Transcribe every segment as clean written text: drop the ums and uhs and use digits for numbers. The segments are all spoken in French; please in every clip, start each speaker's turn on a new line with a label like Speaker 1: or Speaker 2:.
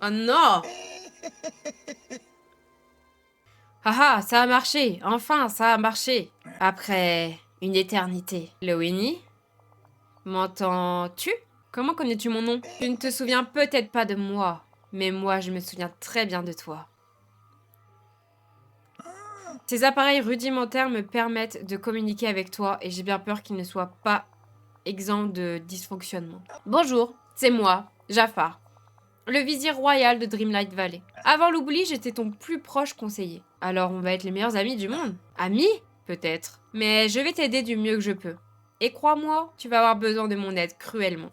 Speaker 1: Oh non! Haha, ça a marché! Enfin, ça a marché! Après une éternité. Lowini? M'entends-tu? Comment connais-tu mon nom? Tu ne te souviens peut-être pas de moi, mais moi je me souviens très bien de toi. Ces appareils rudimentaires me permettent de communiquer avec toi et j'ai bien peur qu'ils ne soient pas exempts de dysfonctionnement. Bonjour, c'est moi, Jafar, le vizir royal de Dreamlight Valley. Avant l'oubli, j'étais ton plus proche conseiller. Alors on va être les meilleurs amis du monde. Amis? Peut-être. Mais je vais t'aider du mieux que je peux. Et crois-moi, tu vas avoir besoin de mon aide cruellement.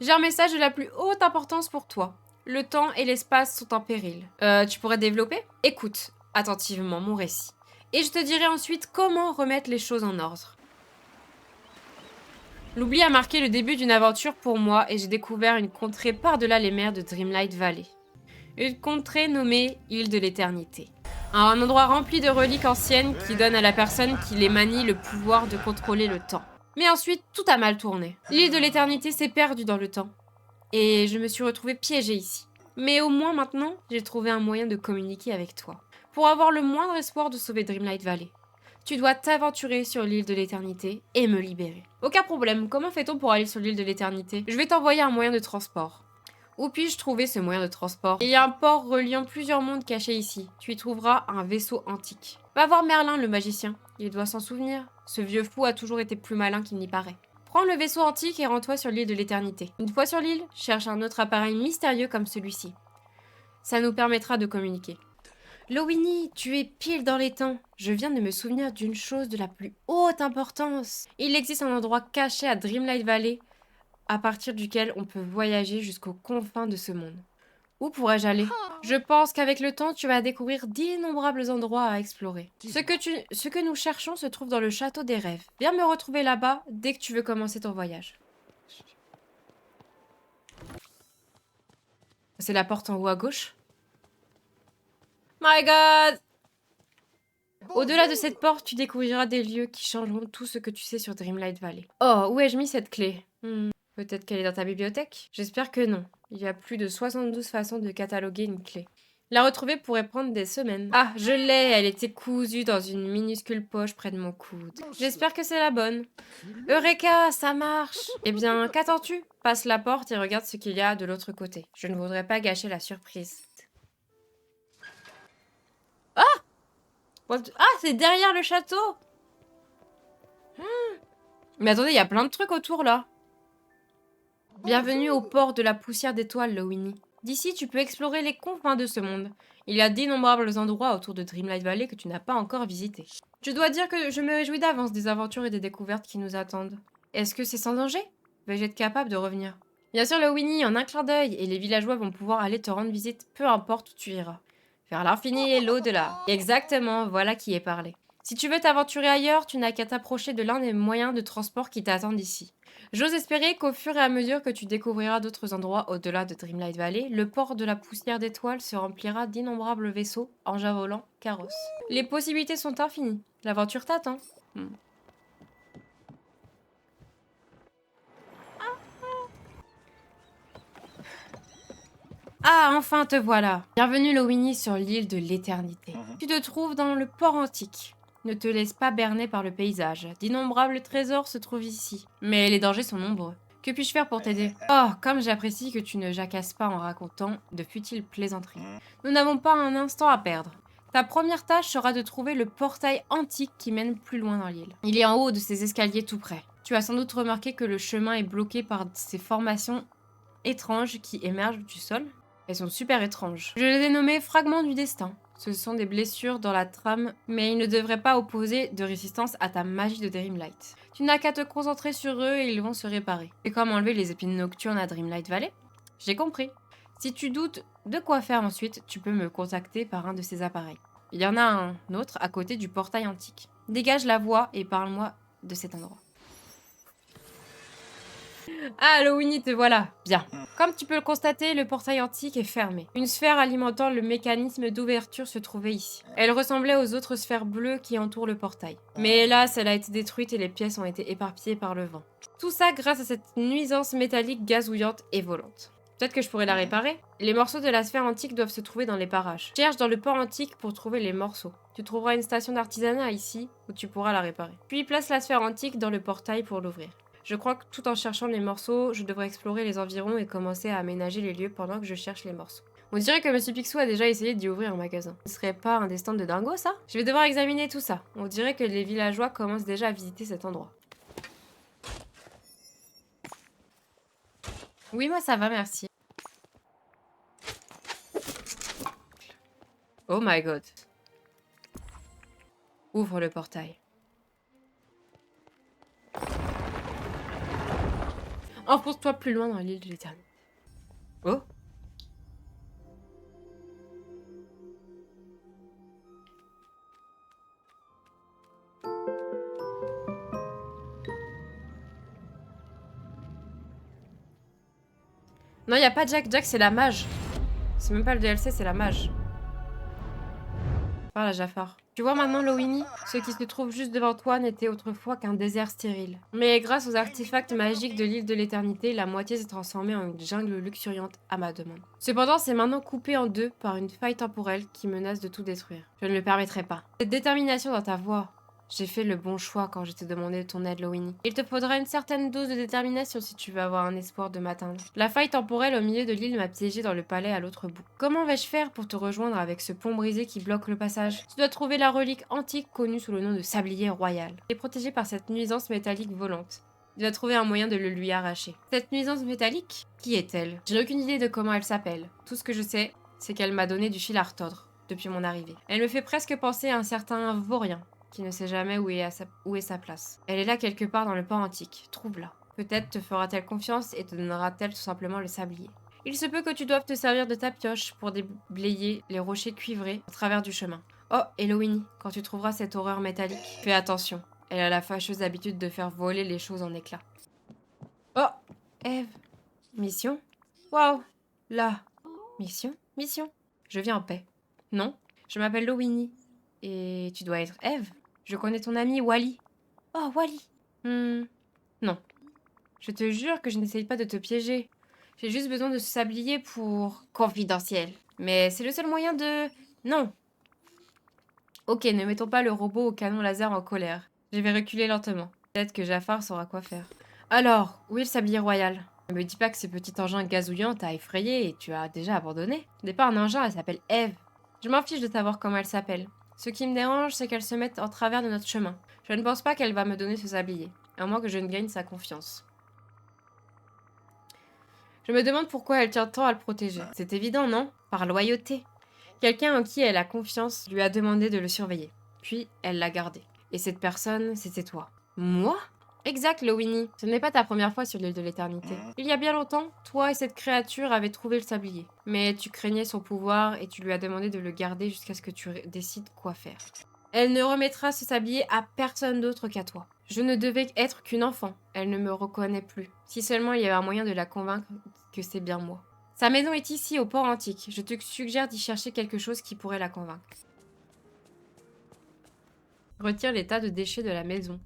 Speaker 1: J'ai un message de la plus haute importance pour toi. Le temps et l'espace sont en péril. Tu pourrais développer? Écoute attentivement mon récit. Et je te dirai ensuite comment remettre les choses en ordre. L'oubli a marqué le début d'une aventure pour moi et j'ai découvert une contrée par-delà les mers de Dreamlight Valley. Une contrée nommée Île de l'Éternité. Un endroit rempli de reliques anciennes qui donne à la personne qui les manie le pouvoir de contrôler le temps. Mais ensuite, tout a mal tourné. L'Île de l'Éternité s'est perdue dans le temps. Et je me suis retrouvée piégée ici. Mais au moins maintenant, j'ai trouvé un moyen de communiquer avec toi. Pour avoir le moindre espoir de sauver Dreamlight Valley. Tu dois t'aventurer sur l'île de l'éternité et me libérer. Aucun problème, comment fait-on pour aller sur l'île de l'éternité? Je vais t'envoyer un moyen de transport. Où puis-je trouver ce moyen de transport? Il y a un port reliant plusieurs mondes cachés ici. Tu y trouveras un vaisseau antique. Va voir Merlin le magicien. Il doit s'en souvenir. Ce vieux fou a toujours été plus malin qu'il n'y paraît. Prends le vaisseau antique et rends-toi sur l'île de l'éternité. Une fois sur l'île, cherche un autre appareil mystérieux comme celui-ci. Ça nous permettra de communiquer. Lowini, tu es pile dans les temps. Je viens de me souvenir d'une chose de la plus haute importance. Il existe un endroit caché à Dreamlight Valley, à partir duquel on peut voyager jusqu'aux confins de ce monde. Où pourrais-je aller? Je pense qu'avec le temps, tu vas découvrir d'innombrables endroits à explorer. Ce que nous cherchons se trouve dans le château des rêves. Viens me retrouver là-bas dès que tu veux commencer ton voyage. C'est la porte en haut à gauche? My God! Au-delà de cette porte, tu découvriras des lieux qui changeront tout ce que tu sais sur Dreamlight Valley. Oh, où ai-je mis cette clé? Peut-être qu'elle est dans ta bibliothèque? J'espère que non. Il y a plus de 72 façons de cataloguer une clé. La retrouver pourrait prendre des semaines. Ah, je l'ai! Elle était cousue dans une minuscule poche près de mon coude. J'espère que c'est la bonne. Eureka, ça marche! Eh bien, qu'attends-tu? Passe la porte et regarde ce qu'il y a de l'autre côté. Je ne voudrais pas gâcher la surprise. Ah, c'est derrière le château! Mais attendez, il y a plein de trucs autour, là. Bienvenue au port de la poussière d'étoiles, Lowini. D'ici, tu peux explorer les confins de ce monde. Il y a d'innombrables endroits autour de Dreamlight Valley que tu n'as pas encore visités. Je dois dire que je me réjouis d'avance des aventures et des découvertes qui nous attendent. Est-ce que c'est sans danger? Vais-je être capable de revenir? Bien sûr, Lowini, en un clin d'œil, et les villageois vont pouvoir aller te rendre visite, peu importe où tu iras. Vers l'infini et l'au-delà. Exactement, voilà qui est parlé. Si tu veux t'aventurer ailleurs, tu n'as qu'à t'approcher de l'un des moyens de transport qui t'attendent ici. J'ose espérer qu'au fur et à mesure que tu découvriras d'autres endroits au-delà de Dreamlight Valley, le port de la poussière d'étoiles se remplira d'innombrables vaisseaux, engins volants, carrosses. Les possibilités sont infinies. L'aventure t'attend. Ah, enfin te voilà! Bienvenue Lowini sur l'île de l'éternité. Tu te trouves dans le port antique. Ne te laisse pas berner par le paysage. D'innombrables trésors se trouvent ici. Mais les dangers sont nombreux. Que puis-je faire pour t'aider? Oh, comme j'apprécie que tu ne jacasses pas en racontant de futiles plaisanteries. Nous n'avons pas un instant à perdre. Ta première tâche sera de trouver le portail antique qui mène plus loin dans l'île. Il est en haut de ces escaliers tout près. Tu as sans doute remarqué que le chemin est bloqué par ces formations étranges qui émergent du sol. Elles sont super étranges. Je les ai nommées fragments du destin. Ce sont des blessures dans la trame, mais ils ne devraient pas opposer de résistance à ta magie de Dreamlight. Tu n'as qu'à te concentrer sur eux et ils vont se réparer. Et comment enlever les épines nocturnes à Dreamlight Valley? J'ai compris. Si tu doutes de quoi faire ensuite, tu peux me contacter par un de ces appareils. Il y en a un autre à côté du portail antique. Dégage la voie et parle-moi de cet endroit. Ah, Lowini, te voilà. Bien. Comme tu peux le constater, le portail antique est fermé. Une sphère alimentant le mécanisme d'ouverture se trouvait ici. Elle ressemblait aux autres sphères bleues qui entourent le portail. Mais hélas, elle a été détruite et les pièces ont été éparpillées par le vent. Tout ça grâce à cette nuisance métallique gazouillante et volante. Peut-être que je pourrais la réparer. Les morceaux de la sphère antique doivent se trouver dans les parages. Cherche dans le port antique pour trouver les morceaux. Tu trouveras une station d'artisanat ici où tu pourras la réparer. Puis place la sphère antique dans le portail pour l'ouvrir. Je crois que tout en cherchant les morceaux, je devrais explorer les environs et commencer à aménager les lieux pendant que je cherche les morceaux. On dirait que Monsieur Picsou a déjà essayé d'y ouvrir un magasin. Ce serait pas un destin de dingo, ça? Je vais devoir examiner tout ça. On dirait que les villageois commencent déjà à visiter cet endroit. Oui, moi ça va, merci. Oh my god. Ouvre le portail. Enfonce-toi plus loin dans l'île de l'éternité. Oh. Non, il a pas Jack. Jack, c'est la mage. C'est même pas le DLC, c'est la mage. Parle à Jafar. Tu vois maintenant, Lowini, ce qui se trouve juste devant toi n'était autrefois qu'un désert stérile. Mais grâce aux artefacts magiques de l'île de l'éternité, la moitié s'est transformée en une jungle luxuriante à ma demande. Cependant, c'est maintenant coupé en deux par une faille temporelle qui menace de tout détruire. Je ne le permettrai pas. Cette détermination dans ta voix... J'ai fait le bon choix quand je t'ai demandé ton aide, Lowini. Il te faudra une certaine dose de détermination si tu veux avoir un espoir de m'atteindre. La faille temporelle au milieu de l'île m'a piégé dans le palais à l'autre bout. Comment vais-je faire pour te rejoindre avec ce pont brisé qui bloque le passage? Tu dois trouver la relique antique connue sous le nom de sablier royal. Elle est protégée par cette nuisance métallique volante. Tu dois trouver un moyen de le lui arracher. Cette nuisance métallique, qui est-elle? Je n'ai aucune idée de comment elle s'appelle. Tout ce que je sais, c'est qu'elle m'a donné du fil à retordre depuis mon arrivée. Elle me fait presque penser à un certain vaurien qui ne sait jamais où est sa place. Elle est là quelque part dans le port antique. Trouve-la. Peut-être te fera-t-elle confiance et te donnera-t-elle tout simplement le sablier. Il se peut que tu doives te servir de ta pioche pour déblayer les rochers cuivrés au travers du chemin. Oh, Eloini, quand tu trouveras cette horreur métallique, fais attention. Elle a la fâcheuse habitude de faire voler les choses en éclats. Oh, Eve. Mission? Waouh. Là. Mission? Mission. Je viens en paix. Non, je m'appelle Lowini. Et tu dois être Eve. Je connais ton ami Wally. Oh, Wally. Non. Je te jure que je n'essaye pas de te piéger. J'ai juste besoin de ce sablier pour... Confidentiel. Mais c'est le seul moyen de... Non. Ok, ne mettons pas le robot au canon laser en colère. Je vais reculer lentement. Peut-être que Jafar saura quoi faire. Alors, où est le sablier royal? Ne me dis pas que ce petit engin gazouillant t'a effrayé et tu as déjà abandonné. Ce n'est pas un engin, elle s'appelle Eve. Je m'en fiche de savoir comment elle s'appelle. Ce qui me dérange, c'est qu'elle se mette en travers de notre chemin. Je ne pense pas qu'elle va me donner ce sablier, à moins que je ne gagne sa confiance. Je me demande pourquoi elle tient tant à le protéger. C'est évident, non? Par loyauté. Quelqu'un en qui elle a confiance lui a demandé de le surveiller. Puis, elle l'a gardé. Et cette personne, c'était toi. Moi? Exact, Lowini. Ce n'est pas ta première fois sur l'île de l'éternité. Il y a bien longtemps, toi et cette créature avez trouvé le sablier. Mais tu craignais son pouvoir et tu lui as demandé de le garder jusqu'à ce que tu décides quoi faire. Elle ne remettra ce sablier à personne d'autre qu'à toi. Je ne devais être qu'une enfant. Elle ne me reconnaît plus. Si seulement il y avait un moyen de la convaincre que c'est bien moi. Sa maison est ici, au port antique. Je te suggère d'y chercher quelque chose qui pourrait la convaincre. Retire les tas de déchets de la maison.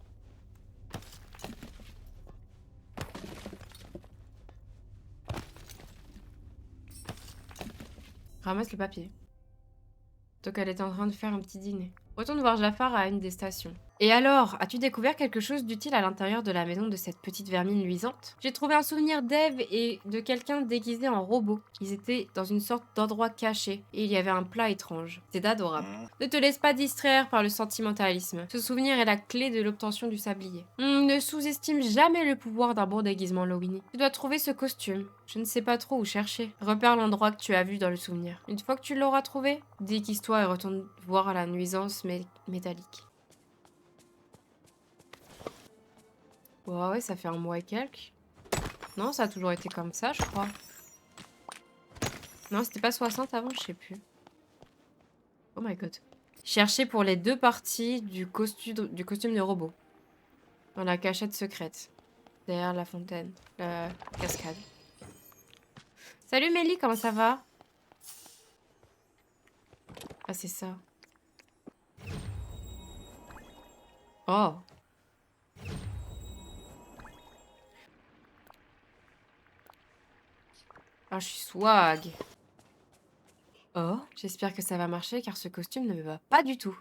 Speaker 1: Ramasse le papier. Donc elle était en train de faire un petit dîner. Retourne voir Jafar à une des stations. Et alors, as-tu découvert quelque chose d'utile à l'intérieur de la maison de cette petite vermine luisante? J'ai trouvé un souvenir d'Eve et de quelqu'un déguisé en robot. Ils étaient dans une sorte d'endroit caché et il y avait un plat étrange. C'est adorable. Ne te laisse pas distraire par le sentimentalisme. Ce souvenir est la clé de l'obtention du sablier. Ne sous-estime jamais le pouvoir d'un bon déguisement, Lowini. Tu dois trouver ce costume. Je ne sais pas trop où chercher. Repère l'endroit que tu as vu dans le souvenir. Une fois que tu l'auras trouvé, déguise-toi et retourne voir la nuisance métallique. Ouais, ça fait un mois et quelques. Non, ça a toujours été comme ça, je crois. Non, c'était pas 60 avant, je sais plus. Oh my god. Chercher pour les deux parties du costume de robot. Dans la cachette secrète. Derrière la fontaine. La cascade. Salut Mélie, comment ça va? Ah, c'est ça. Oh. Ah, je suis swag. Oh, j'espère que ça va marcher car ce costume ne me va pas du tout.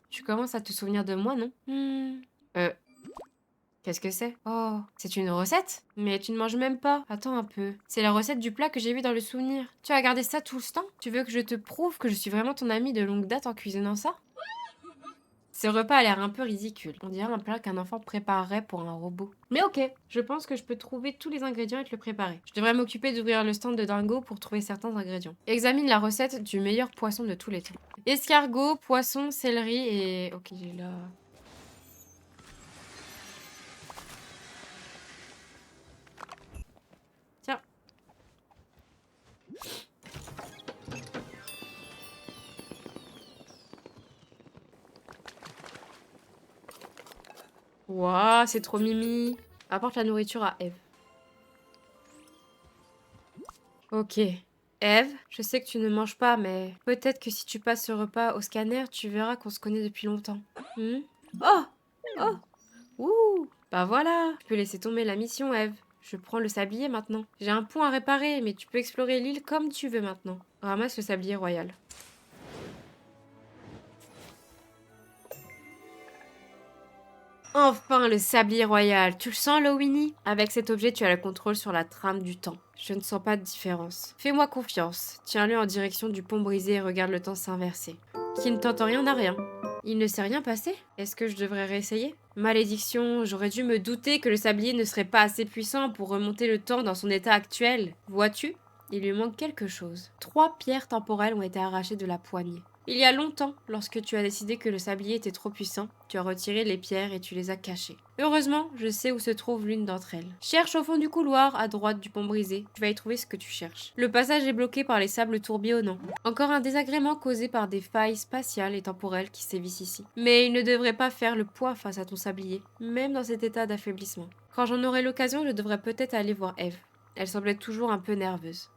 Speaker 1: Tu commences à te souvenir de moi, non? Qu'est-ce que c'est? Oh, c'est une recette? Mais tu ne manges même pas. Attends un peu. C'est la recette du plat que j'ai vu dans le souvenir. Tu as gardé ça tout le temps? Tu veux que je te prouve que je suis vraiment ton ami de longue date en cuisinant ça? Ce repas a l'air un peu ridicule. On dirait un plat qu'un enfant préparerait pour un robot. Mais ok, je pense que je peux trouver tous les ingrédients et te le préparer. Je devrais m'occuper d'ouvrir le stand de Dingo pour trouver certains ingrédients. Examine la recette du meilleur poisson de tous les temps. Escargot, poisson, céleri et... Ok, j'ai là... Tiens. Waouh, c'est trop mimi. Apporte la nourriture à Eve. Ok. Eve, je sais que tu ne manges pas, mais peut-être que si tu passes ce repas au scanner, tu verras qu'on se connaît depuis longtemps. Oh! Oh! Ouh! Bah voilà, tu peux laisser tomber la mission, Eve. Je prends le sablier maintenant. J'ai un pont à réparer, mais tu peux explorer l'île comme tu veux maintenant. Ramasse le sablier royal. Enfin, le sablier royal. Tu le sens, Lowini? Avec cet objet, tu as le contrôle sur la trame du temps. Je ne sens pas de différence. Fais-moi confiance. Tiens-le en direction du pont brisé et regarde le temps s'inverser. Qui ne tente rien n'a rien. Il ne s'est rien passé? Est-ce que je devrais réessayer? Malédiction, j'aurais dû me douter que le sablier ne serait pas assez puissant pour remonter le temps dans son état actuel. Vois-tu? Il lui manque quelque chose. 3 pierres temporelles ont été arrachées de la poignée. Il y a longtemps, lorsque tu as décidé que le sablier était trop puissant, tu as retiré les pierres et tu les as cachées. Heureusement, je sais où se trouve l'une d'entre elles. Cherche au fond du couloir, à droite du pont brisé. Tu vas y trouver ce que tu cherches. Le passage est bloqué par les sables tourbillonnants. Encore un désagrément causé par des failles spatiales et temporelles qui sévissent ici. Mais il ne devrait pas faire le poids face à ton sablier, même dans cet état d'affaiblissement. Quand j'en aurai l'occasion, je devrais peut-être aller voir Eve. Elle semblait toujours un peu nerveuse.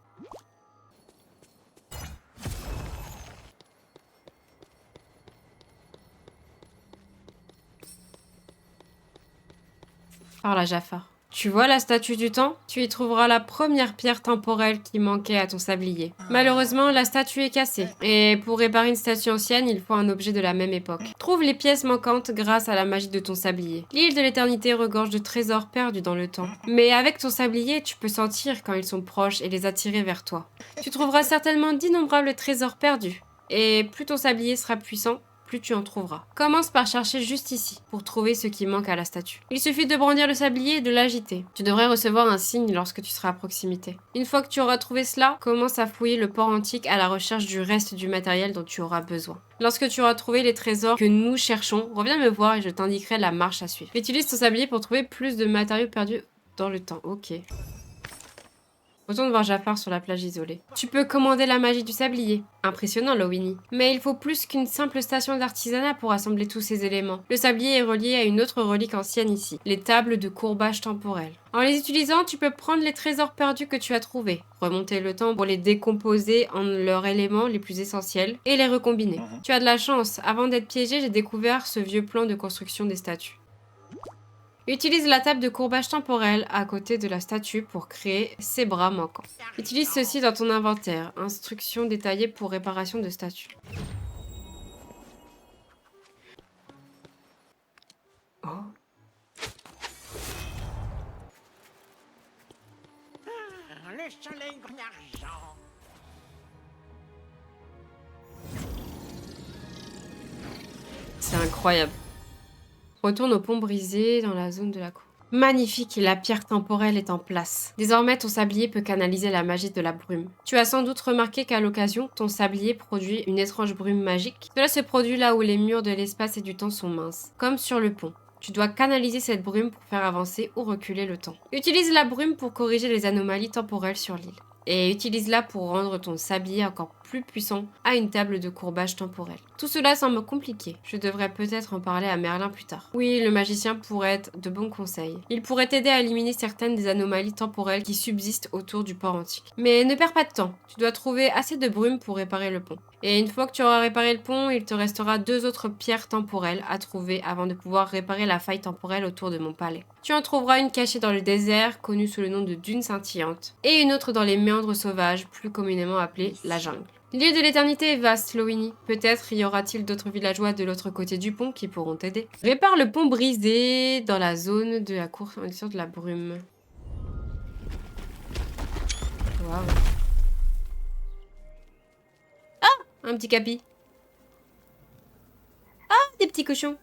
Speaker 1: Par la Jafar. Tu vois la statue du temps? Tu y trouveras la première pierre temporelle qui manquait à ton sablier. Malheureusement, la statue est cassée. Et pour réparer une statue ancienne, il faut un objet de la même époque. Trouve les pièces manquantes grâce à la magie de ton sablier. L'île de l'éternité regorge de trésors perdus dans le temps. Mais avec ton sablier, tu peux sentir quand ils sont proches et les attirer vers toi. Tu trouveras certainement d'innombrables trésors perdus. Et plus ton sablier sera puissant, plus tu en trouveras. Commence par chercher juste ici, pour trouver ce qui manque à la statue. Il suffit de brandir le sablier et de l'agiter. Tu devrais recevoir un signe lorsque tu seras à proximité. Une fois que tu auras trouvé cela, commence à fouiller le port antique à la recherche du reste du matériel dont tu auras besoin. Lorsque tu auras trouvé les trésors que nous cherchons, reviens me voir et je t'indiquerai la marche à suivre. Utilise ton sablier pour trouver plus de matériaux perdus dans le temps. Ok. Retourne voir Jafar sur la plage isolée. Tu peux commander la magie du sablier. Impressionnant, Lowini. Mais il faut plus qu'une simple station d'artisanat pour assembler tous ces éléments. Le sablier est relié à une autre relique ancienne ici, les tables de courbage temporel. En les utilisant, tu peux prendre les trésors perdus que tu as trouvés, remonter le temps pour les décomposer en leurs éléments les plus essentiels et les recombiner. Tu as de la chance. Avant d'être piégé, j'ai découvert ce vieux plan de construction des statues. Utilise la table de courbage temporel à côté de la statue pour créer ses bras manquants. Utilise ceci dans ton inventaire. Instructions détaillées pour réparation de statue. Oh.
Speaker 2: Le soleil en argent.
Speaker 1: C'est incroyable. Retourne au pont brisé dans la zone de la cour. Magnifique, la pierre temporelle est en place. Désormais, ton sablier peut canaliser la magie de la brume. Tu as sans doute remarqué qu'à l'occasion, ton sablier produit une étrange brume magique. Cela se produit là où les murs de l'espace et du temps sont minces, comme sur le pont. Tu dois canaliser cette brume pour faire avancer ou reculer le temps. Utilise la brume pour corriger les anomalies temporelles sur l'île. Et utilise-la pour rendre ton sablier encore plus puissant à une table de courbage temporel. Tout cela semble compliqué. Je devrais peut-être en parler à Merlin plus tard. Oui, le magicien pourrait être de bons conseils. Il pourrait t'aider à éliminer certaines des anomalies temporelles qui subsistent autour du port antique. Mais ne perds pas de temps. Tu dois trouver assez de brume pour réparer le pont. Et une fois que tu auras réparé le pont, il te restera 2 autres pierres temporelles à trouver avant de pouvoir réparer la faille temporelle autour de mon palais. Tu en trouveras une cachée dans le désert, connue sous le nom de dune scintillante, et une autre dans les méandres sauvages, plus communément appelée la jungle. L'île de l'éternité est vaste, Lowini. Peut-être y aura-t-il d'autres villageois de l'autre côté du pont qui pourront t'aider. Répare le pont brisé dans la zone de la course en direction de la brume. Waouh. Un petit capi. Ah, des petits cochons.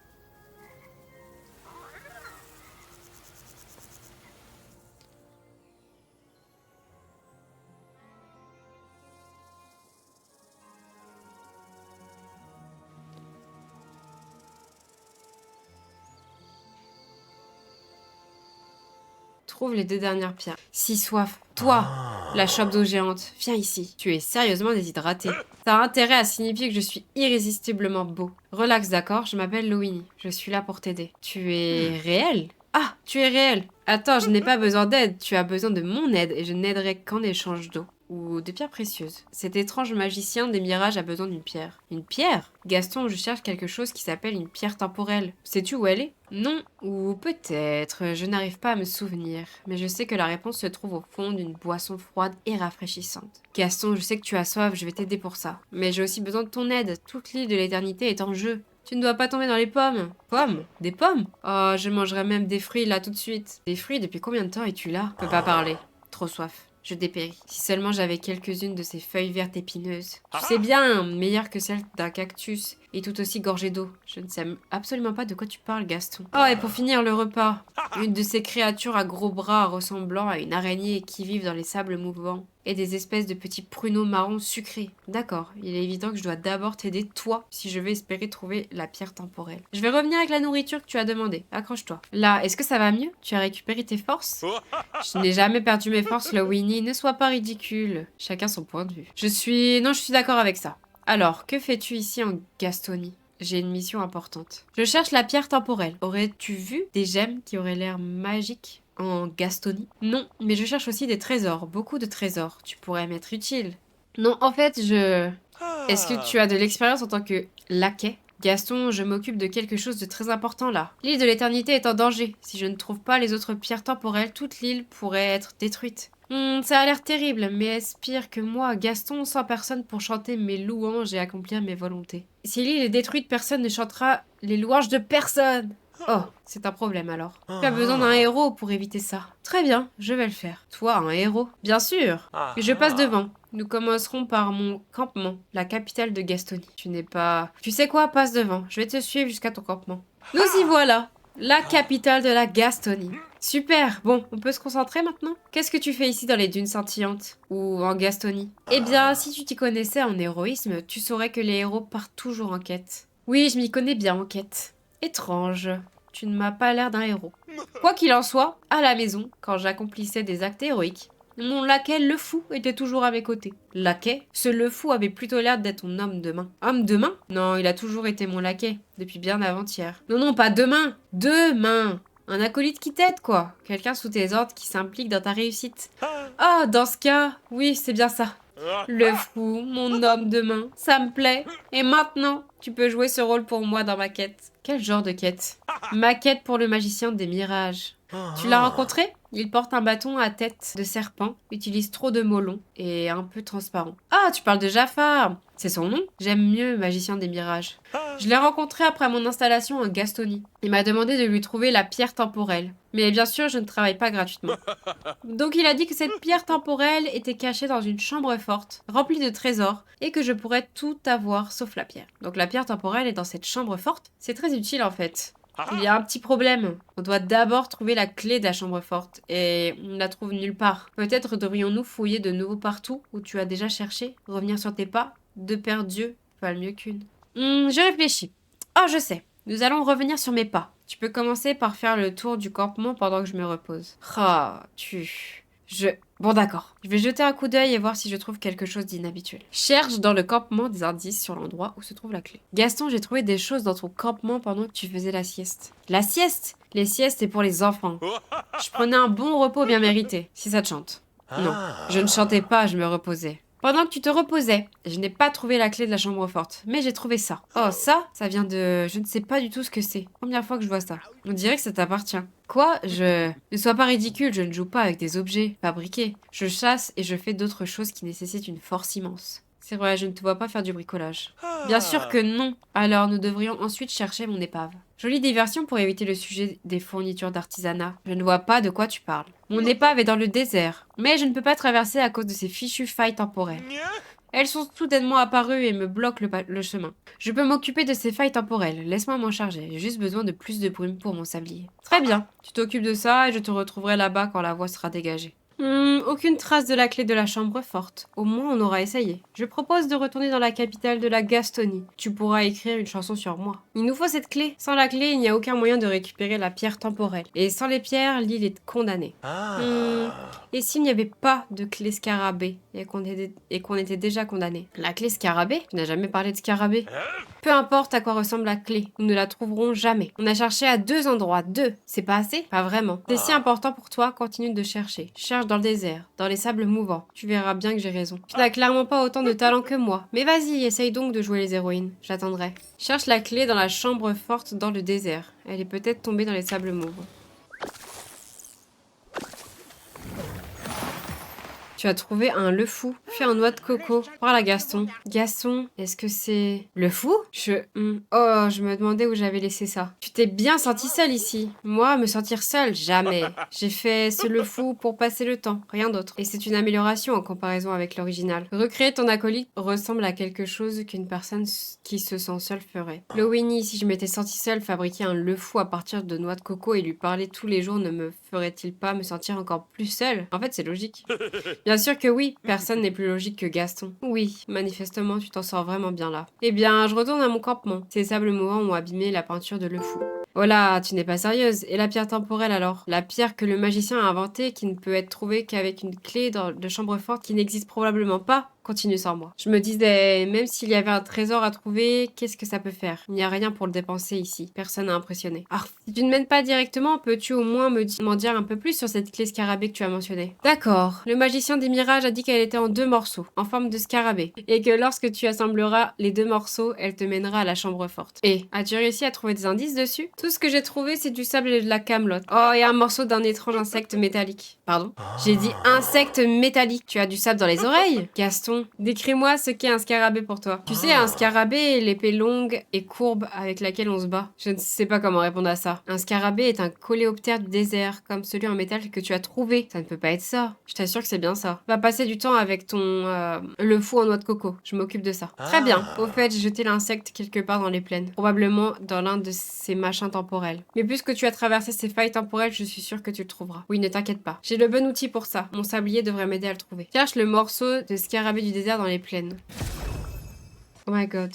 Speaker 1: Trouve les 2 dernières pierres. Si soif. Toi, la chope d'eau géante, viens ici. Tu es sérieusement déshydraté. Ça a intérêt à signifier que je suis irrésistiblement beau. Relax, d'accord? Je m'appelle Lowini. Je suis là pour t'aider. Tu es réel? Ah, tu es réel. Attends, je n'ai pas besoin d'aide. Tu as besoin de mon aide et je n'aiderai qu'en échange d'eau. Ou de pierres précieuses. Cet étrange magicien des mirages a besoin d'une pierre. Une pierre? Gaston, je cherche quelque chose qui s'appelle une pierre temporelle. Sais-tu où elle est? Non, ou peut-être, je n'arrive pas à me souvenir. Mais je sais que la réponse se trouve au fond d'une boisson froide et rafraîchissante. Gaston, je sais que tu as soif, je vais t'aider pour ça. Mais j'ai aussi besoin de ton aide. Toute l'île de l'éternité est en jeu. Tu ne dois pas tomber dans les pommes. Pommes? Des pommes? Oh, je mangerai même des fruits là tout de suite. Des fruits? Depuis combien de temps es-tu là? Je peux pas parler. Trop soif. Je dépéris. Si seulement j'avais quelques-unes de ces feuilles vertes épineuses. Tu sais bien, meilleures que celles d'un cactus et tout aussi gorgées d'eau. Je ne sais absolument pas de quoi tu parles, Gaston. Oh, et pour finir le repas, une de ces créatures à gros bras ressemblant à une araignée qui vivent dans les sables mouvants et des espèces de petits pruneaux marrons sucrés. D'accord, il est évident que je dois d'abord t'aider, toi, si je veux espérer trouver la pierre temporelle. Je vais revenir avec la nourriture que tu as demandé. Accroche-toi. Là, est-ce que ça va mieux? Tu as récupéré tes forces? Je n'ai jamais perdu mes forces, Lowini. Ne sois pas ridicule. Chacun son point de vue. Non, je suis d'accord avec ça. Alors, que fais-tu ici en Gastonie? J'ai une mission importante. Je cherche la pierre temporelle. Aurais-tu vu des gemmes qui auraient l'air magiques en Gastonie? Non, mais je cherche aussi des trésors. Beaucoup de trésors. Tu pourrais m'être utile. Non, en fait, Est-ce que tu as de l'expérience en tant que laquais? Gaston, je m'occupe de quelque chose de très important là. L'île de l'éternité est en danger. Si je ne trouve pas les autres pierres temporelles, toute l'île pourrait être détruite. Ça a l'air terrible, mais est-ce pire que moi, Gaston, sans personne pour chanter mes louanges et accomplir mes volontés? Si l'île est détruite, personne ne chantera les louanges de personne. Oh, c'est un problème alors. Tu as besoin d'un héros pour éviter ça. Très bien, je vais le faire. Toi, un héros? Bien sûr. Je passe devant. Nous commencerons par mon campement, la capitale de Gastonie. Tu sais quoi? Passe devant. Je vais te suivre jusqu'à ton campement. Nous y voilà. La capitale de la Gastonie. Super. Bon, on peut se concentrer maintenant? Qu'est-ce que tu fais ici dans les dunes scintillantes? Ou en Gastonie? Eh bien, si tu t'y connaissais en héroïsme, tu saurais que les héros partent toujours en quête. Oui, je m'y connais bien en quête. Étrange. Tu ne m'as pas l'air d'un héros. Quoi qu'il en soit, à la maison, quand j'accomplissais des actes héroïques, mon laquais le fou était toujours à mes côtés. Laquais? Ce le fou avait plutôt l'air d'être mon homme de main. Homme de main? Non, il a toujours été mon laquais, depuis bien avant-hier. Non, pas demain! Demain! Un acolyte qui t'aide, quoi. Quelqu'un sous tes ordres qui s'implique dans ta réussite. Ah, dans ce cas, oui, c'est bien ça. Le fou, mon homme de main, ça me plaît. Et maintenant, tu peux jouer ce rôle pour moi dans ma quête. Quel genre de quête? Ma quête pour le magicien des mirages. Tu l'as rencontré? Il porte un bâton à tête de serpent, utilise trop de mots longs et un peu transparent. Ah, tu parles de Jafar! C'est son nom? J'aime mieux magicien des mirages. Je l'ai rencontré après mon installation en Gastonie. Il m'a demandé de lui trouver la pierre temporelle. Mais bien sûr, je ne travaille pas gratuitement. Donc il a dit que cette pierre temporelle était cachée dans une chambre forte, remplie de trésors, et que je pourrais tout avoir sauf la pierre. Donc la pierre temporelle est dans cette chambre forte? C'est très utile en fait. Il y a un petit problème. On doit d'abord trouver la clé de la chambre forte, et on ne la trouve nulle part. Peut-être devrions-nous fouiller de nouveau partout où tu as déjà cherché, revenir sur tes pas? Deux paires d'yeux valent mieux qu'une. Je réfléchis. Oh, je sais. Nous allons revenir sur mes pas. Tu peux commencer par faire le tour du campement pendant que je me repose. Ah, Bon d'accord, je vais jeter un coup d'œil et voir si je trouve quelque chose d'inhabituel. Cherche dans le campement des indices sur l'endroit où se trouve la clé. Gaston, j'ai trouvé des choses dans ton campement pendant que tu faisais la sieste. La sieste? Les siestes, c'est pour les enfants. Je prenais un bon repos bien mérité, si ça te chante. Non, je ne chantais pas, je me reposais. Pendant que tu te reposais, je n'ai pas trouvé la clé de la chambre forte, mais j'ai trouvé ça. Oh, ça vient de... Je ne sais pas du tout ce que c'est. Première fois que je vois ça. On dirait que ça t'appartient. Quoi? Ne sois pas ridicule, je ne joue pas avec des objets fabriqués. Je chasse et je fais d'autres choses qui nécessitent une force immense. C'est vrai, je ne te vois pas faire du bricolage. Bien sûr que non. Alors nous devrions ensuite chercher mon épave. Jolie diversion pour éviter le sujet des fournitures d'artisanat. Je ne vois pas de quoi tu parles. Mon épave est dans le désert, mais je ne peux pas traverser à cause de ces fichues failles temporelles. Elles sont soudainement apparues et me bloquent le chemin. Je peux m'occuper de ces failles temporelles, laisse-moi m'en charger, j'ai juste besoin de plus de brume pour mon sablier. Très bien, tu t'occupes de ça et je te retrouverai là-bas quand la voie sera dégagée. Aucune trace de la clé de la chambre forte. Au moins, on aura essayé. Je propose de retourner dans la capitale de la Gastonie. Tu pourras écrire une chanson sur moi. Il nous faut cette clé. Sans la clé, il n'y a aucun moyen de récupérer la pierre temporelle. Et sans les pierres, l'île est condamnée. Et s'il n'y avait pas de clé scarabée et qu'on était déjà condamné? La clé scarabée? Tu n'as jamais parlé de scarabée? Peu importe à quoi ressemble la clé, nous ne la trouverons jamais. On a cherché à 2 endroits, 2. C'est pas assez? Pas vraiment. C'est si important pour toi, continue de chercher. Cherche dans le désert, dans les sables mouvants. Tu verras bien que j'ai raison. Tu n'as clairement pas autant de talent que moi. Mais vas-y, essaye donc de jouer les héroïnes. J'attendrai. Cherche la clé dans la chambre forte dans le désert. Elle est peut-être tombée dans les sables mouvants. Tu as trouvé un le fou, fait en noix de coco. Voilà Gaston. Gaston, est-ce que c'est... Le fou? Oh, je me demandais où j'avais laissé ça. Tu t'es bien senti seule ici. Moi, me sentir seule, jamais. J'ai fait ce le fou pour passer le temps, rien d'autre. Et c'est une amélioration en comparaison avec l'original. Recréer ton acolyte ressemble à quelque chose qu'une personne qui se sent seule ferait. Le Winnie, si je m'étais sentie seule, fabriquer un le fou à partir de noix de coco et lui parler tous les jours ne me ferait-il pas me sentir encore plus seule? En fait, c'est logique. Bien sûr que oui, personne n'est plus logique que Gaston. Oui, manifestement, tu t'en sors vraiment bien là. Eh bien, je retourne à mon campement. Ces sables mouvants ont abîmé la peinture de Le Fou. Oh là, tu n'es pas sérieuse. Et la pierre temporelle alors? La pierre que le magicien a inventée qui ne peut être trouvée qu'avec une clé de chambre forte qui n'existe probablement pas? Continue sans moi. Je me disais, même s'il y avait un trésor à trouver, qu'est-ce que ça peut faire? Il n'y a rien pour le dépenser ici. Personne n'a impressionné. Ah, si tu ne mènes pas directement, peux-tu au moins m'en dire un peu plus sur cette clé scarabée que tu as mentionnée? D'accord. Le magicien des mirages a dit qu'elle était en 2 morceaux, en forme de scarabée, et que lorsque tu assembleras les 2 morceaux, elle te mènera à la chambre forte. Et, as-tu réussi à trouver des indices dessus? Tout ce que j'ai trouvé, c'est du sable et de la camelote. Oh, et un morceau d'un étrange insecte métallique. Pardon? J'ai dit insecte métallique. Tu as du sable dans les oreilles? Gaston, décris-moi ce qu'est un scarabée pour toi. Tu sais, un scarabée est l'épée longue et courbe avec laquelle on se bat. Je ne sais pas comment répondre à ça. Un scarabée est un coléoptère du désert, comme celui en métal que tu as trouvé. Ça ne peut pas être ça. Je t'assure que c'est bien ça. Va passer du temps avec ton... le fou en noix de coco. Je m'occupe de ça. Très bien. Au fait, j'ai jeté l'insecte quelque part dans les plaines. Probablement dans l'un de ces machins temporels. Mais puisque tu as traversé ces failles temporelles, je suis sûre que tu le trouveras. Oui, ne t'inquiète pas. J'ai le bon outil pour ça. Mon sablier devrait m'aider à le trouver. Cherche le morceau de scarabée du désert dans les plaines. Oh my god.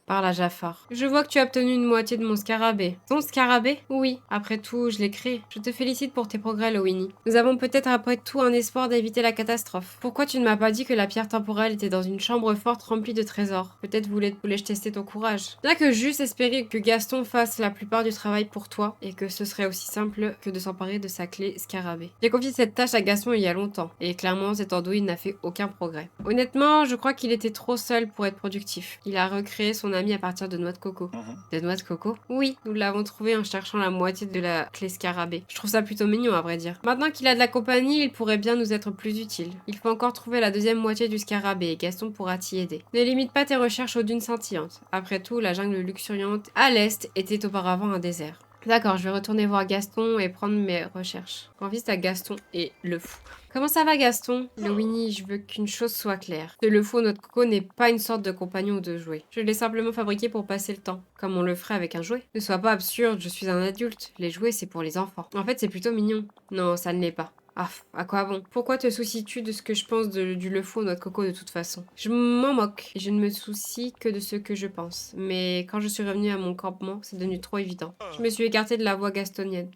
Speaker 1: Parle à Jafar. Je vois que tu as obtenu une moitié de mon scarabée. Ton scarabée? Oui. Après tout, je l'ai créé. Je te félicite pour tes progrès, Lowini. Nous avons peut-être après tout un espoir d'éviter la catastrophe. Pourquoi tu ne m'as pas dit que la pierre temporelle était dans une chambre forte remplie de trésors? Peut-être voulais-je tester ton courage. Bien que j'eusse espéré que Gaston fasse la plupart du travail pour toi, et que ce serait aussi simple que de s'emparer de sa clé scarabée. J'ai confié cette tâche à Gaston il y a longtemps, et clairement cette andouille n'a fait aucun progrès. Honnêtement, je crois qu'il était trop seul pour être productif. Il a recréé son ami à partir de noix de coco. Des noix de coco? Oui, nous l'avons trouvé en cherchant la moitié de la clé scarabée. Je trouve ça plutôt mignon à vrai dire. Maintenant qu'il a de la compagnie, il pourrait bien nous être plus utile. Il faut encore trouver la deuxième moitié du scarabée et Gaston pourra t'y aider. Ne limite pas tes recherches aux dunes scintillantes. Après tout, la jungle luxuriante à l'est était auparavant un désert. D'accord, je vais retourner voir Gaston et prendre mes recherches. Rends visite à Gaston et le fou. Comment ça va Gaston? Le Winnie, je veux qu'une chose soit claire. Le fou notre coco n'est pas une sorte de compagnon ou de jouet. Je l'ai simplement fabriqué pour passer le temps, comme on le ferait avec un jouet. Ne sois pas absurde, je suis un adulte. Les jouets c'est pour les enfants. En fait c'est plutôt mignon. Non, ça ne l'est pas. Ah, à quoi bon? Pourquoi te soucies-tu de ce que je pense du le fou noix de coco de toute façon? Je m'en moque et je ne me soucie que de ce que je pense. Mais quand je suis revenue à mon campement, c'est devenu trop évident. Je me suis écartée de la voie gastonienne.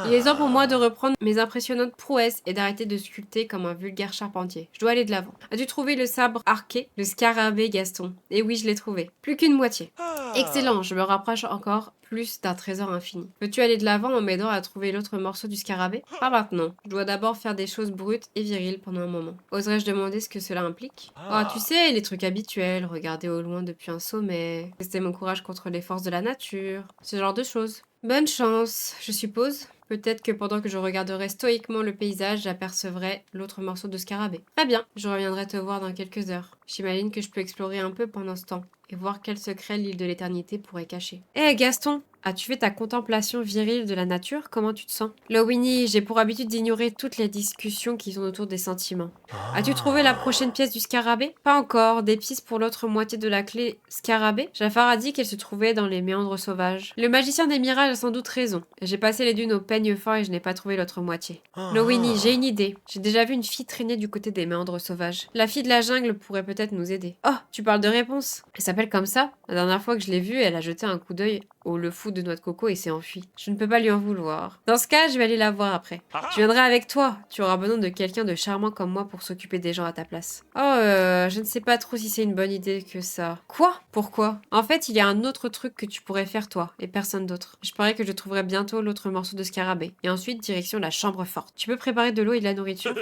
Speaker 1: Il est temps pour moi de reprendre mes impressionnantes prouesses et d'arrêter de sculpter comme un vulgaire charpentier. Je dois aller de l'avant. As-tu trouvé le sabre arqué? Le scarabée, Gaston. Et oui, je l'ai trouvé. Plus qu'une moitié. Excellent, je me rapproche encore plus d'un trésor infini. Peux-tu aller de l'avant en m'aidant à trouver l'autre morceau du scarabée? Pas maintenant. Je dois d'abord faire des choses brutes et viriles pendant un moment. Oserais-je demander ce que cela implique? Oh, tu sais, les trucs habituels, regarder au loin depuis un sommet, tester mon courage contre les forces de la nature, ce genre de choses. Bonne chance, je suppose. Peut-être que pendant que je regarderai stoïquement le paysage, j'apercevrai l'autre morceau de scarabée. Très bien, je reviendrai te voir dans quelques heures. J'imagine que je peux explorer un peu pendant ce temps et voir quel secret l'île de l'éternité pourrait cacher. Hé Gaston, as-tu fait ta contemplation virile de la nature? Comment tu te sens? Lowini, j'ai pour habitude d'ignorer toutes les discussions qui sont autour des sentiments. As-tu trouvé la prochaine pièce du scarabée? Pas encore. Des pistes pour l'autre moitié de la clé scarabée? Jafar a dit qu'elle se trouvait dans les méandres sauvages. Le magicien des mirages a sans doute raison. J'ai passé les dunes au peigne fin et je n'ai pas trouvé l'autre moitié. Lowini, j'ai une idée. J'ai déjà vu une fille traîner du côté des méandres sauvages. La fille de la jungle pourrait peut-être nous aider. Oh, tu parles de réponse? Elle s'appelle comme ça? La dernière fois que je l'ai vue, elle a jeté un coup d'œil au le fou de noix de coco et s'est enfuie. Je ne peux pas lui en vouloir. Dans ce cas, je vais aller la voir après. Je viendrai avec toi. Tu auras besoin de quelqu'un de charmant comme moi pour s'occuper des gens à ta place. Oh, je ne sais pas trop si c'est une bonne idée que ça. Quoi? Pourquoi? En fait, il y a un autre truc que tu pourrais faire toi, et personne d'autre. Je parie que je trouverai bientôt l'autre morceau de scarabée. Et ensuite, direction la chambre forte. Tu peux préparer de l'eau et de la nourriture?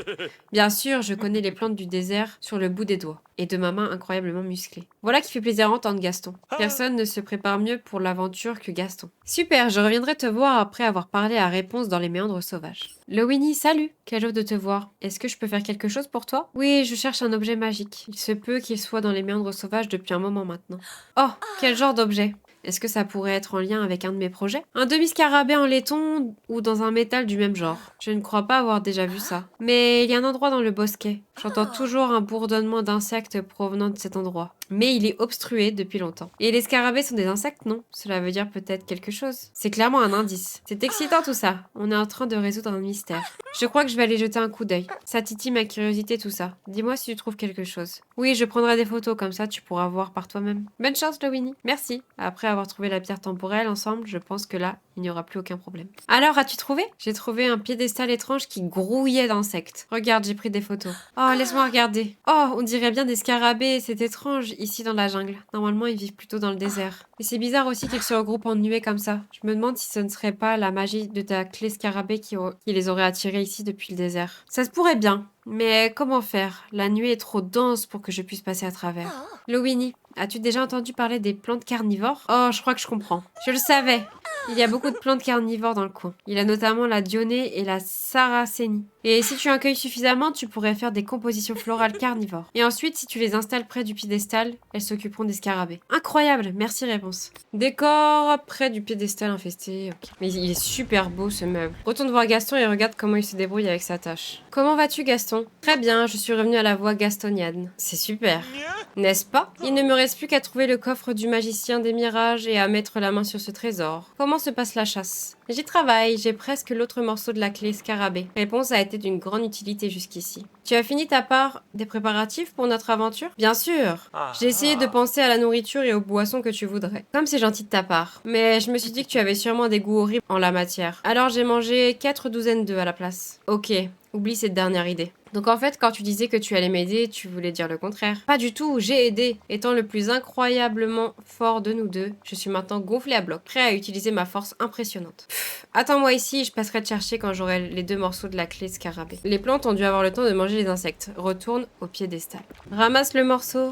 Speaker 1: Bien sûr, je connais les plantes du désert sur le bout des doigts. Et de ma main incroyablement musclée. Voilà qui fait plaisir à entendre, Gaston. Personne ne se prépare mieux pour l'aventure que Gaston. Super, je reviendrai te voir après avoir parlé à Réponse dans les méandres sauvages. Lowini, salut! Quelle joie de te voir. Est-ce que je peux faire quelque chose pour toi? Oui, je cherche un objet magique. Il se peut qu'il soit dans les méandres sauvages depuis un moment maintenant. Oh, quel genre d'objet? Est-ce que ça pourrait être en lien avec un de mes projets? Un demi-scarabée en laiton ou dans un métal du même genre. Je ne crois pas avoir déjà vu ça. Mais il y a un endroit dans le bosquet. J'entends toujours un bourdonnement d'insectes provenant de cet endroit. Mais il est obstrué depuis longtemps. Et les scarabées sont des insectes, non? Cela veut dire peut-être quelque chose. C'est clairement un indice. C'est excitant tout ça. On est en train de résoudre un mystère. Je crois que je vais aller jeter un coup d'œil. Ça titille ma curiosité tout ça. Dis-moi si tu trouves quelque chose. Oui, je prendrai des photos, comme ça tu pourras voir par toi-même. Bonne chance, Lowini. Merci. Après avoir trouvé la pierre temporelle ensemble, je pense que là, il n'y aura plus aucun problème. Alors, as-tu trouvé? J'ai trouvé un piédestal étrange qui grouillait d'insectes. Regarde, j'ai pris des photos. Oh, laisse-moi regarder. Oh, on dirait bien des scarabées, c'est étrange, ici dans la jungle. Normalement, ils vivent plutôt dans le désert. Mais c'est bizarre aussi qu'ils se regroupent en nuées comme ça. Je me demande si ce ne serait pas la magie de ta clé scarabée qui les aurait attirés ici depuis le désert. Ça se pourrait bien. Mais comment faire? La nuée est trop dense pour que je puisse passer à travers. Lowini, as-tu déjà entendu parler des plantes carnivores? Oh, je crois que je comprends. Je le savais. Il y a beaucoup de plantes carnivores dans le coin. Il y a notamment la dionée et la sarracénie. Et si tu en cueilles suffisamment, tu pourrais faire des compositions florales carnivores. Et ensuite, si tu les installes près du piédestal, elles s'occuperont des scarabées. Incroyable, merci réponse. Décor près du piédestal infesté. Okay. Mais il est super beau ce meuble. Retourne voir Gaston et regarde comment il se débrouille avec sa tâche. Comment vas-tu Gaston? Très bien, je suis revenue à la voie gastonienne. C'est super. N'est-ce pas? Il ne me reste plus qu'à trouver le coffre du magicien des mirages et à mettre la main sur ce trésor. Comment se passe la chasse? J'y travaille, j'ai presque l'autre morceau de la clé scarabée. Réponse a été d'une grande utilité jusqu'ici. Tu as fini ta part des préparatifs pour notre aventure? Bien sûr! J'ai essayé de penser à la nourriture et aux boissons que tu voudrais. Comme c'est gentil de ta part. Mais je me suis dit que tu avais sûrement des goûts horribles en la matière. Alors j'ai mangé 4 douzaines d'œufs à la place. Ok, oublie cette dernière idée. Donc en fait, quand tu disais que tu allais m'aider, tu voulais dire le contraire. Pas du tout, j'ai aidé. Étant le plus incroyablement fort de nous deux, je suis maintenant gonflé à bloc, prêt à utiliser ma force impressionnante. Attends-moi ici, je passerai te chercher quand j'aurai les 2 morceaux de la clé scarabée. Les plantes ont dû avoir le temps de manger les insectes. Retourne au piédestal. Ramasse le morceau.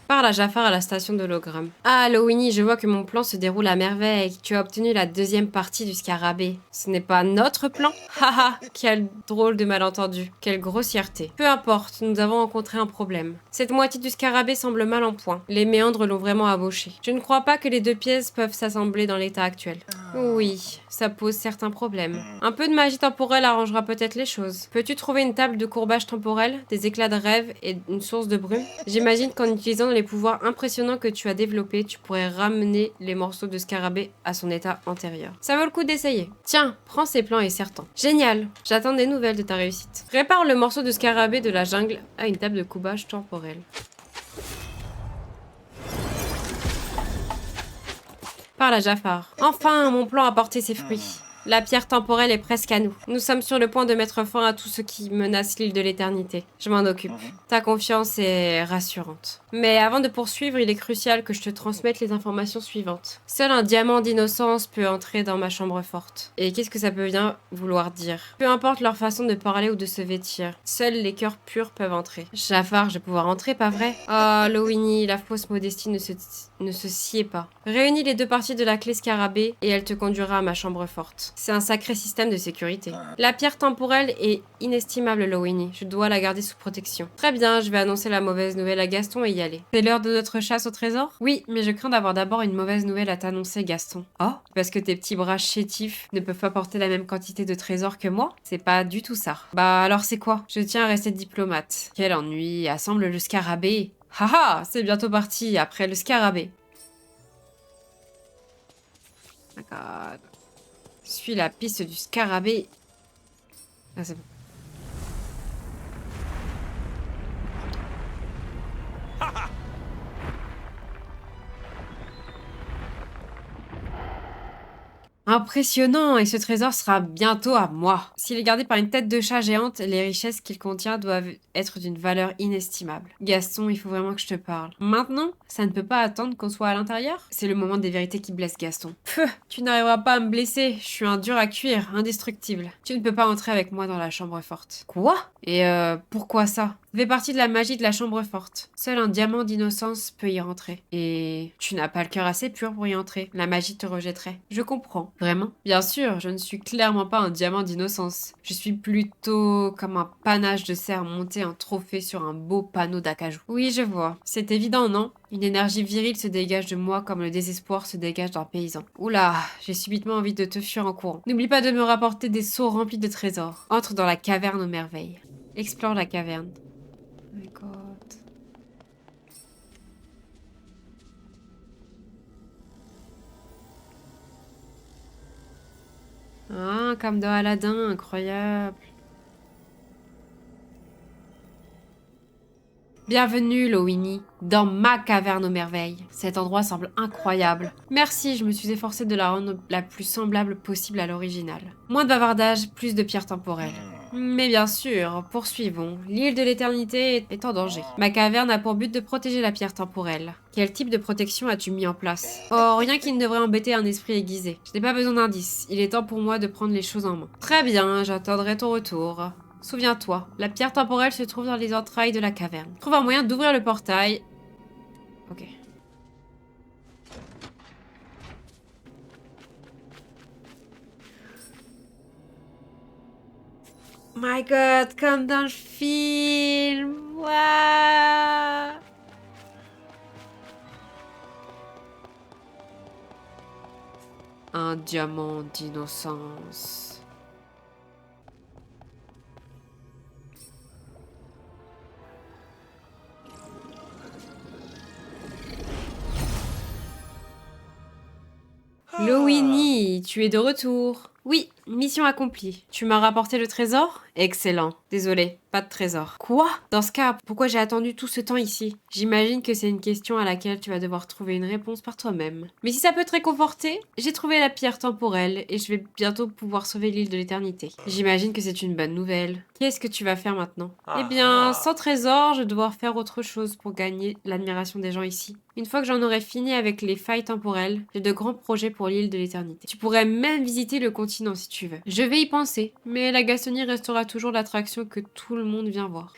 Speaker 1: Parle à Jafar à la station d'hologramme. Ah, Lowini, je vois que mon plan se déroule à merveille. Tu as obtenu la 2e partie du scarabée. Ce n'est pas notre plan? Haha, quel drôle de malentendu. Quelle grossièreté. Peu importe, nous avons rencontré un problème. Cette moitié du scarabée semble mal en point. Les méandres l'ont vraiment aboché. Je ne crois pas que les 2 pièces peuvent s'assembler dans l'état actuel. Oui, ça pose certains problèmes. Un peu de magie temporelle arrangera peut-être les choses. Peux-tu trouver une table de courbage temporel, des éclats de rêve et une source de brume? J'imagine qu'en utilisant les pouvoirs impressionnants que tu as développés, tu pourrais ramener les morceaux de scarabée à son état antérieur. Ça vaut le coup d'essayer. Tiens, prends ces plans et serre-t'en. Génial, j'attends des nouvelles de ta réussite. Répare le morceau de scarabée de la jungle à une table de courbage temporel. Par la Jafar. Enfin, mon plan a porté ses fruits. La pierre temporelle est presque à nous. Nous sommes sur le point de mettre fin à tout ce qui menace l'île de l'éternité. Je m'en occupe. Ta confiance est rassurante. Mais avant de poursuivre, il est crucial que je te transmette les informations suivantes. Seul un diamant d'innocence peut entrer dans ma chambre forte. Et qu'est-ce que ça peut bien vouloir dire? Peu importe leur façon de parler ou de se vêtir, seuls les cœurs purs peuvent entrer. Jafar, je vais pouvoir entrer, pas vrai? Oh, Lowini, la fausse modestie ne se sied pas. Réunis les deux parties de la clé scarabée et elle te conduira à ma chambre forte. C'est un sacré système de sécurité. La pierre temporelle est inestimable, Lowini. Je dois la garder sous protection. Très bien, je vais annoncer la mauvaise nouvelle à Gaston et y aller. C'est l'heure de notre chasse au trésor? Oui, mais je crains d'avoir d'abord une mauvaise nouvelle à t'annoncer, Gaston. Oh? Parce que tes petits bras chétifs ne peuvent pas porter la même quantité de trésors que moi? C'est pas du tout ça. Bah alors c'est quoi? Je tiens à rester diplomate. Quel ennui, assemble le scarabée. Haha, c'est bientôt parti, après le scarabée. D'accord. Suis la piste du scarabée. Ah, c'est bon. Impressionnant, et ce trésor sera bientôt à moi. S'il est gardé par une tête de chat géante, les richesses qu'il contient doivent être d'une valeur inestimable. Gaston, il faut vraiment que je te parle. Maintenant, ça ne peut pas attendre qu'on soit à l'intérieur? C'est le moment des vérités qui blessent Gaston. Pfff, tu n'arriveras pas à me blesser, je suis un dur à cuire, indestructible. Tu ne peux pas entrer avec moi dans la chambre forte. Quoi? Et pourquoi ça? Ça fait partie de la magie de la chambre forte. Seul un diamant d'innocence peut y rentrer. Et tu n'as pas le cœur assez pur pour y entrer. La magie te rejetterait. Je comprends. Vraiment? Bien sûr, je ne suis clairement pas un diamant d'innocence. Je suis plutôt comme un panache de cerf monté en trophée sur un beau panneau d'acajou. Oui, je vois. C'est évident, non? Une énergie virile se dégage de moi comme le désespoir se dégage d'un paysan. Oula, j'ai subitement envie de te fuir en courant. N'oublie pas de me rapporter des seaux remplis de trésors. Entre dans la caverne aux merveilles. Explore la caverne. Oh my god. Ah, comme dans Aladdin, incroyable. Bienvenue, Lowini, dans ma caverne aux merveilles. Cet endroit semble incroyable. Merci, je me suis efforcée de la rendre la plus semblable possible à l'original. Moins de bavardage, plus de pierres temporelles. Mais bien sûr, poursuivons. L'île de l'éternité est en danger. Ma caverne a pour but de protéger la pierre temporelle. Quel type de protection as-tu mis en place? Oh, rien qui ne devrait embêter un esprit aiguisé. Je n'ai pas besoin d'indices. Il est temps pour moi de prendre les choses en main. Très bien, j'attendrai ton retour. Souviens-toi, la pierre temporelle se trouve dans les entrailles de la caverne. Trouve un moyen d'ouvrir le portail. Ok. My God, comme dans le film. Waouh. Un diamant d'innocence. Lowini, tu es de retour. Oui, mission accomplie. Tu m'as rapporté le trésor? Excellent. Désolé, pas de trésor. Quoi? Dans ce cas, pourquoi j'ai attendu tout ce temps ici? J'imagine que c'est une question à laquelle tu vas devoir trouver une réponse par toi-même. Mais si ça peut te réconforter, j'ai trouvé la pierre temporelle et je vais bientôt pouvoir sauver l'île de l'éternité. J'imagine que c'est une bonne nouvelle. Qu'est-ce que tu vas faire maintenant? Eh bien, sans trésor, je vais devoir faire autre chose pour gagner l'admiration des gens ici. Une fois que j'en aurai fini avec les failles temporelles, j'ai de grands projets pour l'île de l'éternité. Tu pourrais même visiter le continent si tu veux. Je vais y penser, mais la Gastonie restera toujours l'attraction que tout le monde vient voir.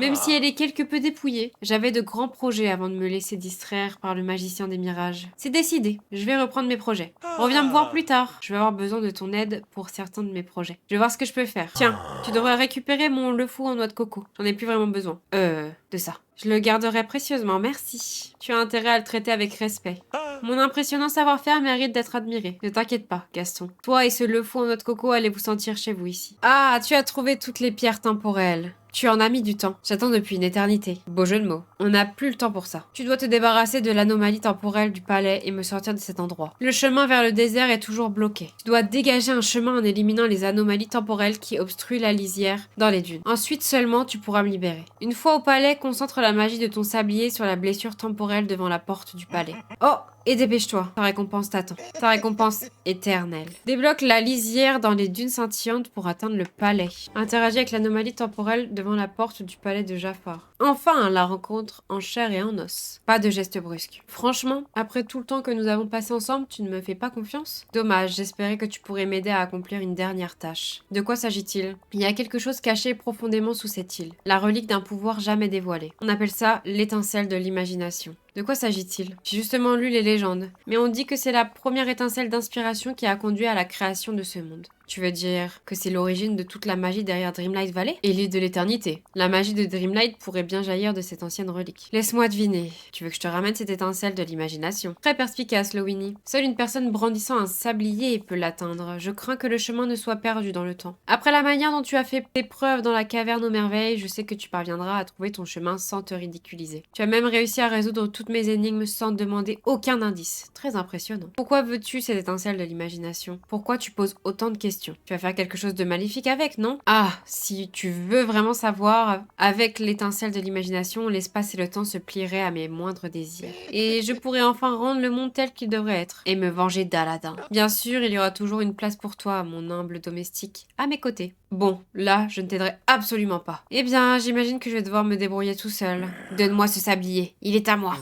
Speaker 1: Même si elle est quelque peu dépouillée, j'avais de grands projets avant de me laisser distraire par le magicien des mirages. C'est décidé, je vais reprendre mes projets. Reviens me voir plus tard, je vais avoir besoin de ton aide pour certains de mes projets. Je vais voir ce que je peux faire. Tiens, tu devrais récupérer mon le fou en noix de coco. J'en ai plus vraiment besoin. De ça. Je le garderai précieusement, merci. Tu as intérêt à le traiter avec respect. Mon impressionnant savoir-faire mérite d'être admiré. Ne t'inquiète pas, Gaston. Toi et ce le-fou en noix de coco allez vous sentir chez vous ici. Ah, tu as trouvé toutes les pierres temporelles. Tu en as mis du temps. J'attends depuis une éternité. Beau jeu de mots. On n'a plus le temps pour ça. Tu dois te débarrasser de l'anomalie temporelle du palais et me sortir de cet endroit. Le chemin vers le désert est toujours bloqué. Tu dois dégager un chemin en éliminant les anomalies temporelles qui obstruent la lisière dans les dunes. Ensuite seulement tu pourras me libérer. Une fois au palais, concentre la magie de ton sablier sur la blessure temporelle devant la porte du palais. Oh! Et dépêche-toi, ta récompense t'attend. Ta récompense éternelle. Débloque la lisière dans les dunes scintillantes pour atteindre le palais. Interagis avec l'anomalie temporelle devant la porte du palais de Jafar. Enfin, la rencontre en chair et en os. Pas de geste brusque. Franchement, après tout le temps que nous avons passé ensemble, tu ne me fais pas confiance? Dommage, j'espérais que tu pourrais m'aider à accomplir une dernière tâche. De quoi s'agit-il? Il y a quelque chose caché profondément sous cette île. La relique d'un pouvoir jamais dévoilé. On appelle ça l'étincelle de l'imagination. De quoi s'agit-il? J'ai justement lu les légendes, mais on dit que c'est la première étincelle d'inspiration qui a conduit à la création de ce monde. Tu veux dire que c'est l'origine de toute la magie derrière Dreamlight Valley? Et l'île de l'éternité. La magie de Dreamlight pourrait bien jaillir de cette ancienne relique. Laisse-moi deviner. Tu veux que je te ramène cette étincelle de l'imagination? Très perspicace, Lowini. Seule une personne brandissant un sablier peut l'atteindre. Je crains que le chemin ne soit perdu dans le temps. Après la manière dont tu as fait tes preuves dans la caverne aux merveilles, je sais que tu parviendras à trouver ton chemin sans te ridiculiser. Tu as même réussi à résoudre toutes mes énigmes sans demander aucun indice. Très impressionnant. Pourquoi veux-tu cette étincelle de l'imagination? Pourquoi tu poses autant de questions? Tu vas faire quelque chose de maléfique avec, non? Ah, si tu veux vraiment savoir, avec l'étincelle de l'imagination, l'espace et le temps se plieraient à mes moindres désirs. Et je pourrais enfin rendre le monde tel qu'il devrait être. Et me venger d'Aladin. Bien sûr, il y aura toujours une place pour toi, mon humble domestique, à mes côtés. Bon, là, je ne t'aiderai absolument pas. Eh bien, j'imagine que je vais devoir me débrouiller tout seul. Donne-moi ce sablier, il est à moi.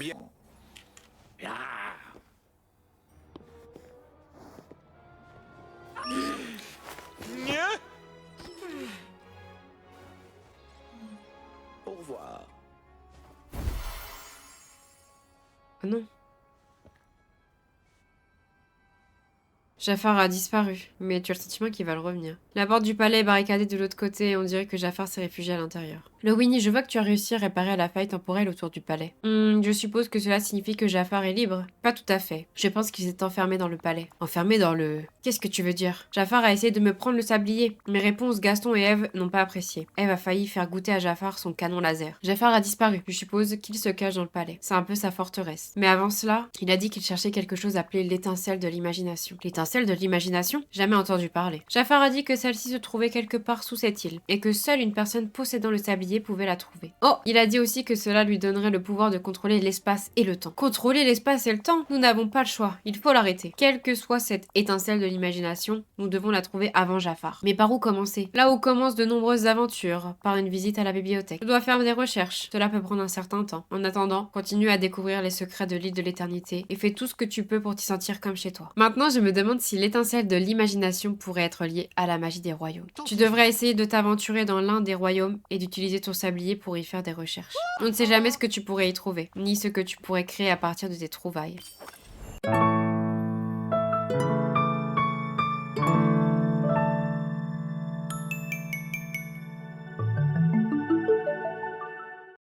Speaker 2: Au revoir.
Speaker 1: Ah non. Jafar a disparu, mais tu as le sentiment qu'il va le revenir. La porte du palais est barricadée de l'autre côté et on dirait que Jafar s'est réfugié à l'intérieur. Lowini, je vois que tu as réussi à réparer la faille temporelle autour du palais. Je suppose que cela signifie que Jafar est libre? Pas tout à fait. Je pense qu'il s'est enfermé dans le palais. Enfermé dans le... Qu'est-ce que tu veux dire? Jafar a essayé de me prendre le sablier. Mes réponses, Gaston et Eve n'ont pas apprécié. Eve a failli faire goûter à Jafar son canon laser. Jafar a disparu. Je suppose qu'il se cache dans le palais. C'est un peu sa forteresse. Mais avant cela, il a dit qu'il cherchait quelque chose appelé l'étincelle de l'imagination. L'étincelle de l'imagination? Jamais entendu parler. Jafar a dit que celle-ci se trouvait quelque part sous cette île et que seule une personne possédant le sablier pouvait la trouver. Oh, il a dit aussi que cela lui donnerait le pouvoir de contrôler l'espace et le temps. Contrôler l'espace et le temps? Nous n'avons pas le choix. Il faut l'arrêter. Quelle que soit cette étincelle de l'imagination, nous devons la trouver avant Jafar. Mais par où commencer? Là où commencent de nombreuses aventures, par une visite à la bibliothèque. Je dois faire des recherches. Cela peut prendre un certain temps. En attendant, continue à découvrir les secrets de l'île de l'éternité et fais tout ce que tu peux pour t'y sentir comme chez toi. Maintenant, je me demande si l'étincelle de l'imagination pourrait être liée à la magie des royaumes. Tu devrais essayer de t'aventurer dans l'un des royaumes et d'utiliser ton sablier pour y faire des recherches. On ne sait jamais ce que tu pourrais y trouver, ni ce que tu pourrais créer à partir de tes trouvailles.